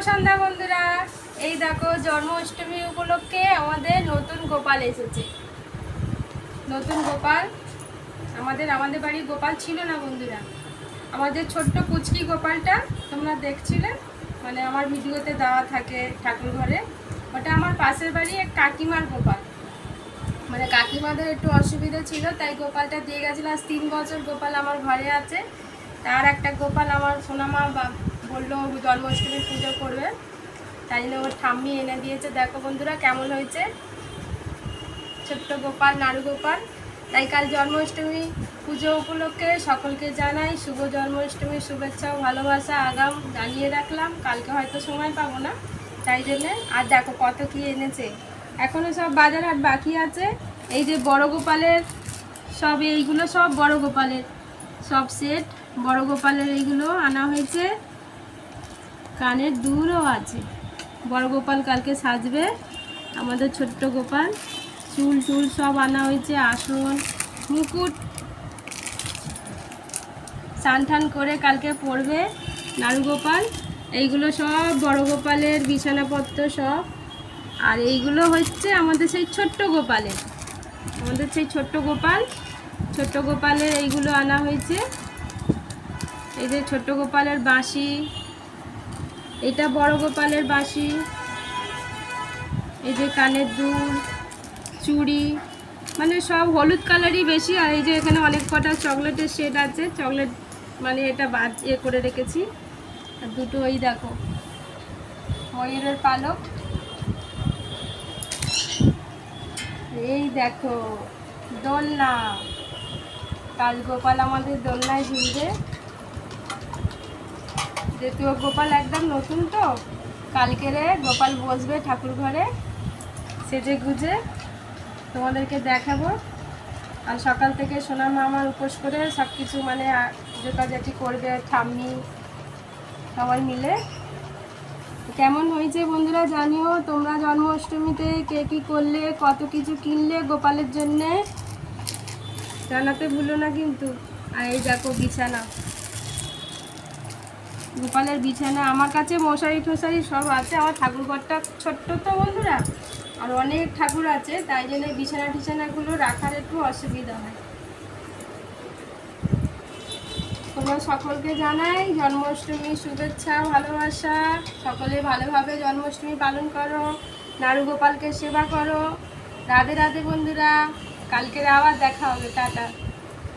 সন্ধ্যা বন্ধুরা। এই দেখো জন্মাষ্টমী উপলক্ষে আমাদের নতুন গোপাল এসেছে। নতুন গোপাল আমাদের বাড়ির গোপাল ছিল না বন্ধুরা। আমাদের ছোট্ট পুচকি গোপালটা তোমরা দেখছিলে, মানে আমার ভিডিওতে দেওয়া থাকে ঠাকুর ঘরে। ওটা আমার পাশের বাড়ি এক কাকিমার গোপাল, মানে কাকিমাদের একটু অসুবিধা ছিল তাই গোপালটা দিয়ে গেছিলো। আজ 3 বছর গোপাল আমার ঘরে আছে। তার একটা গোপাল আমার সোনামা বললো জন্মাষ্টমী পুজো করবে, তাই জন্য ওর ঠাম্মি এনে দিয়েছে। দেখো বন্ধুরা কেমন হয়েছে, ছোট্ট গোপাল, নাড়ু গোপাল। তাই কাল জন্মাষ্টমী পুজো উপলক্ষে সকলকে জানাই শুভ জন্মাষ্টমীর শুভেচ্ছা ও ভালোবাসা আগাম জানিয়ে রাখলাম। কালকে হয়তো সময় পাবো না, তাই জন্যে। আর দেখো কত কি এনেছে, এখনও সব বাজার হাট বাকি আছে। এই যে বড় গোপালের সব, এইগুলো সব বড় গোপালের সব সেট, বড় গোপালের এইগুলো আনা হয়েছে। কানের দুলও আছে। বড় গোপাল কালকে সাজবে, আমাদের ছোট্ট গোপাল। চুল টুল সব আনা হয়েছে, আসন, মুকুট, স্নান টান করে কালকে পরবে নাড়ু গোপাল। এইগুলো সব বড় গোপালের বিছানাপত্র সব। আর এইগুলো হচ্ছে আমাদের সেই ছোট্ট গোপালের, ছোট্ট গোপালের এইগুলো আনা হয়েছে। এই যে ছোট্ট গোপালের বাঁশি, এটা বড় গোপালের বাঁশি। এই যে কানের দুল, চুড়ি, মানে সব হলুদ কালারই বেশি। আর এই যে এখানে অনেক কটা চকলেটের সেট আছে, চকলেট মানে এটা বাদ করে রেখেছি। আর দুটো ওই দেখো ময়ূরের পালক। এই দেখো দোলনা, কাল গোপাল আমাদের দোলনায় ঝুলবে। দ্বিতীয় গোপাল একদম নতুন তো, কালকে গোপাল বসবে ঠাকুর ঘরে সেজে গুজে, তোমাদেরকে দেখাবো। আর সকাল থেকে সোনামা আমার উপোস করে সব কিছু মানে জোটাজাটি করবে, ঠাম্মি সবাই মিলে। কেমন হয়েছে বন্ধুরা জানিও। তোমরা জন্মাষ্টমীতে কে কী করলে, কত কিছু কিনলে গোপালের জন্যে, জানাতে ভুলো না কিন্তু। আর এই দেখো বিছানা, গোপালের বিছানা। আমার কাছে মশারি টশারি সব আছে। আমার ঠাকুরঘরটা ছোট্ট তো বন্ধুরা, আর অনেক ঠাকুর আছে, তাই জন্য বিছানা টিছানাগুলো রাখার একটু অসুবিধা হয়। তোমরা সকলকে জানাই জন্মাষ্টমীর শুভেচ্ছা ভালোবাসা। সকলে ভালোভাবে জন্মাষ্টমী পালন করো, নাড়ু গোপালকে সেবা করো। রাধে রাধে বন্ধুরা, কালকের আবার দেখা হবে, টাটা।